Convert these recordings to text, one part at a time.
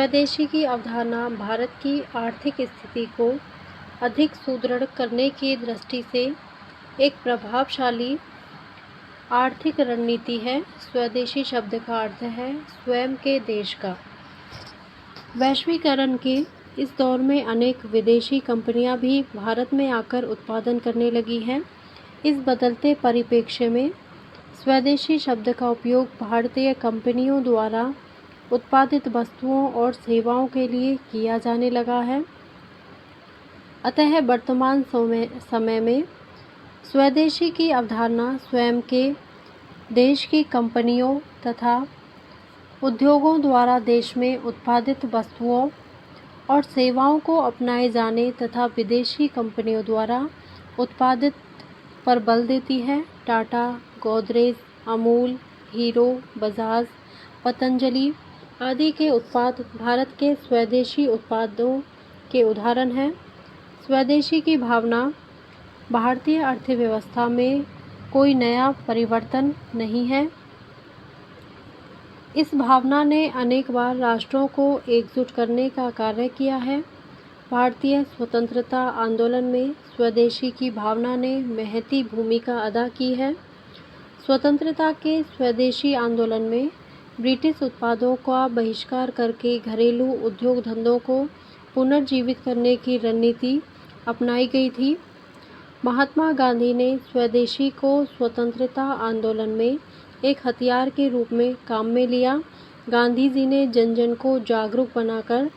स्वदेशी की अवधारणा भारत की आर्थिक स्थिति को अधिक सुदृढ़ करने की दृष्टि से एक प्रभावशाली आर्थिक रणनीति है। स्वदेशी शब्द का अर्थ है स्वयं के देश का। वैश्वीकरण के इस दौर में अनेक विदेशी कंपनियां भी भारत में आकर उत्पादन करने लगी हैं। इस बदलते परिप्रेक्ष्य में स्वदेशी शब्द का उपयोग भारतीय कंपनियों द्वारा उत्पादित वस्तुओं और सेवाओं के लिए किया जाने लगा है। अतः वर्तमान समय में स्वदेशी की अवधारणा स्वयं के देश की कंपनियों तथा उद्योगों द्वारा देश में उत्पादित वस्तुओं और सेवाओं को अपनाए जाने तथा विदेशी कंपनियों द्वारा उत्पादित पर बल देती है। टाटा, गोदरेज, अमूल, हीरो, बजाज, पतंजलि आदि के उत्पाद भारत के स्वदेशी उत्पादों के उदाहरण हैं। स्वदेशी की भावना भारतीय अर्थव्यवस्था में कोई नया परिवर्तन नहीं है। इस भावना ने अनेक बार राष्ट्रों को एकजुट करने का कार्य किया है। भारतीय स्वतंत्रता आंदोलन में स्वदेशी की भावना ने महती भूमिका अदा की है। स्वतंत्रता के स्वदेशी आंदोलन में ब्रिटिश उत्पादों का बहिष्कार करके घरेलू उद्योग धंधों को पुनर्जीवित करने की रणनीति अपनाई गई थी। महात्मा गांधी ने स्वदेशी को स्वतंत्रता आंदोलन में एक हथियार के रूप में काम में लिया। गांधी जी ने जन जन को जागरूक बनाकर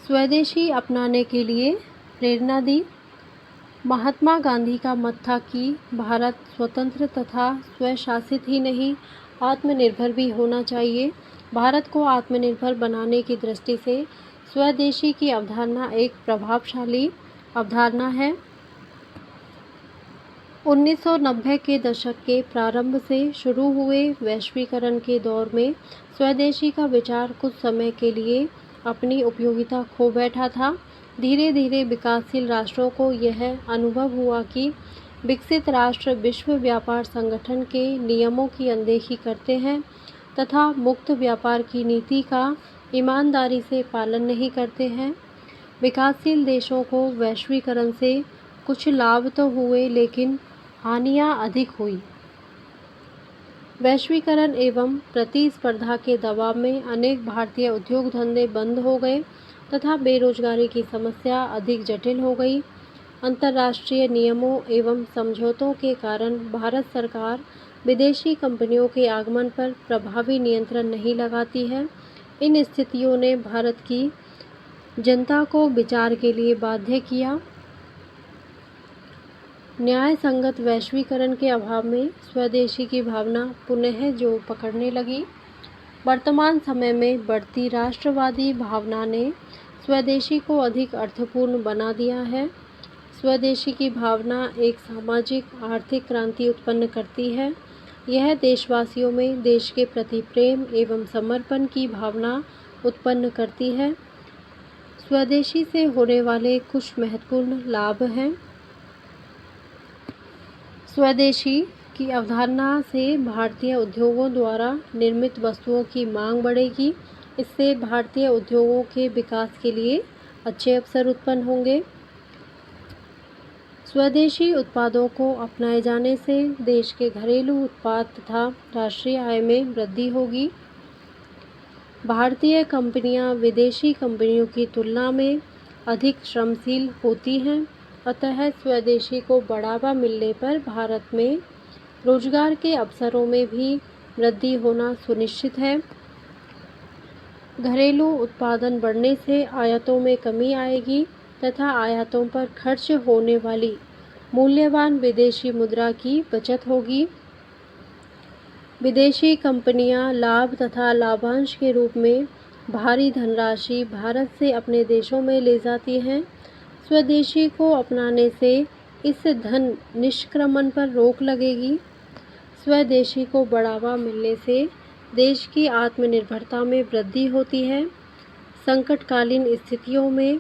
स्वदेशी अपनाने के लिए प्रेरणा दी। महात्मा गांधी का मत था कि भारत स्वतंत्र तथा स्वशासित ही नहीं, आत्मनिर्भर भी होना चाहिए। भारत को आत्मनिर्भर बनाने की दृष्टि से स्वदेशी की अवधारणा एक प्रभावशाली अवधारणा है। 1990 के दशक के प्रारंभ से शुरू हुए वैश्वीकरण के दौर में स्वदेशी का विचार कुछ समय के लिए अपनी उपयोगिता खो बैठा था। धीरे धीरे विकासशील राष्ट्रों को यह अनुभव हुआ कि विकसित राष्ट्र विश्व व्यापार संगठन के नियमों की अनदेखी करते हैं तथा मुक्त व्यापार की नीति का ईमानदारी से पालन नहीं करते हैं। विकासशील देशों को वैश्वीकरण से कुछ लाभ तो हुए, लेकिन हानियां अधिक हुई। वैश्वीकरण एवं प्रतिस्पर्धा के दबाव में अनेक भारतीय उद्योग धंधे बंद हो गए तथा बेरोजगारी की समस्या अधिक जटिल हो गई। अंतर्राष्ट्रीय नियमों एवं समझौतों के कारण भारत सरकार विदेशी कंपनियों के आगमन पर प्रभावी नियंत्रण नहीं लगाती है। इन स्थितियों ने भारत की जनता को विचार के लिए बाध्य किया। न्याय संगत वैश्वीकरण के अभाव में स्वदेशी की भावना पुनः जोर पकड़ने लगी। वर्तमान समय में बढ़ती राष्ट्रवादी भावना ने स्वदेशी को अधिक अर्थपूर्ण बना दिया है। स्वदेशी की भावना एक सामाजिक आर्थिक क्रांति उत्पन्न करती है। यह देशवासियों में देश के प्रति प्रेम एवं समर्पण की भावना उत्पन्न करती है। स्वदेशी से होने वाले कुछ महत्वपूर्ण लाभ हैं। स्वदेशी की अवधारणा से भारतीय उद्योगों द्वारा निर्मित वस्तुओं की मांग बढ़ेगी। इससे भारतीय उद्योगों के विकास के लिए अच्छे अवसर उत्पन्न होंगे। स्वदेशी उत्पादों को अपनाए जाने से देश के घरेलू उत्पाद तथा राष्ट्रीय आय में वृद्धि होगी। भारतीय कंपनियां विदेशी कंपनियों की तुलना में अधिक श्रमशील होती हैं। अतः स्वदेशी को बढ़ावा मिलने पर भारत में रोजगार के अवसरों में भी वृद्धि होना सुनिश्चित है। घरेलू उत्पादन बढ़ने से आयातों में कमी आएगी तथा आयातों पर खर्च होने वाली मूल्यवान विदेशी मुद्रा की बचत होगी। विदेशी कंपनियां लाभ तथा लाभांश के रूप में भारी धनराशि भारत से अपने देशों में ले जाती हैं। स्वदेशी को अपनाने से इस धन निष्क्रमण पर रोक लगेगी। स्वदेशी को बढ़ावा मिलने से देश की आत्मनिर्भरता में वृद्धि होती है। संकटकालीन स्थितियों में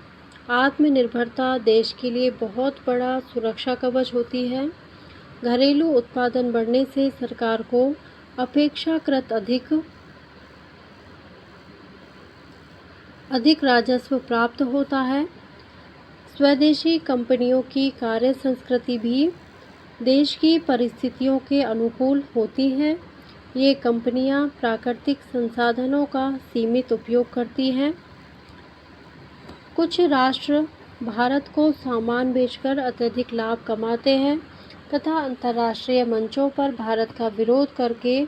आत्मनिर्भरता देश के लिए बहुत बड़ा सुरक्षा कवच होती है। घरेलू उत्पादन बढ़ने से सरकार को अपेक्षाकृत अधिक अधिक राजस्व प्राप्त होता है। स्वदेशी कंपनियों की कार्य संस्कृति भी देश की परिस्थितियों के अनुकूल होती है। ये कंपनियां प्राकृतिक संसाधनों का सीमित उपयोग करती हैं। कुछ राष्ट्र भारत को सामान बेचकर अत्यधिक लाभ कमाते हैं तथा अंतर्राष्ट्रीय मंचों पर भारत का विरोध करके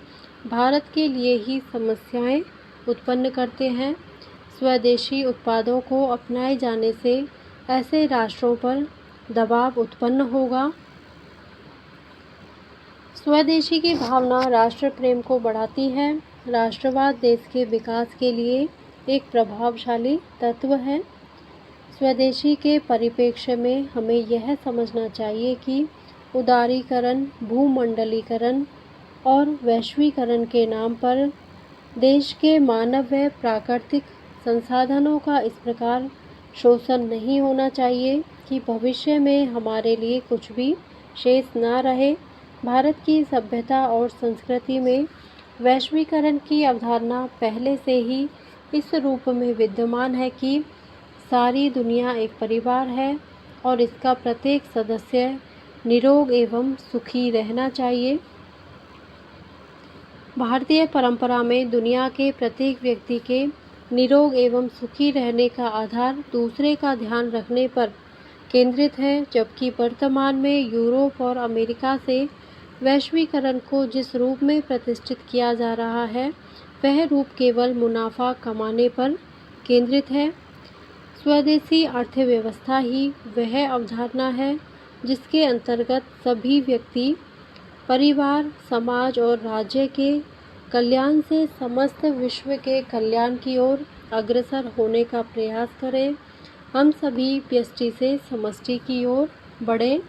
भारत के लिए ही समस्याएं उत्पन्न करते हैं। स्वदेशी उत्पादों को अपनाए जाने से ऐसे राष्ट्रों पर दबाव उत्पन्न होगा। स्वदेशी की भावना राष्ट्र प्रेम को बढ़ाती है। राष्ट्रवाद देश के विकास के लिए एक प्रभावशाली तत्व है। स्वदेशी के परिप्रेक्ष्य में हमें यह समझना चाहिए कि उदारीकरण, भूमंडलीकरण और वैश्वीकरण के नाम पर देश के मानव व प्राकृतिक संसाधनों का इस प्रकार शोषण नहीं होना चाहिए कि भविष्य में हमारे लिए कुछ भी शेष ना रहे। भारत की सभ्यता और संस्कृति में वैश्वीकरण की अवधारणा पहले से ही इस रूप में विद्यमान है कि सारी दुनिया एक परिवार है और इसका प्रत्येक सदस्य निरोग एवं सुखी रहना चाहिए। भारतीय परंपरा में दुनिया के प्रत्येक व्यक्ति के निरोग एवं सुखी रहने का आधार दूसरे का ध्यान रखने पर केंद्रित है, जबकि वर्तमान में यूरोप और अमेरिका से वैश्वीकरण को जिस रूप में प्रतिष्ठित किया जा रहा है वह रूप केवल मुनाफा कमाने पर केंद्रित है। स्वदेशी अर्थव्यवस्था ही वह अवधारणा है जिसके अंतर्गत सभी व्यक्ति, परिवार, समाज और राज्य के कल्याण से समस्त विश्व के कल्याण की ओर अग्रसर होने का प्रयास करें। हम सभी व्यष्टि से समष्टि की ओर बढ़ें।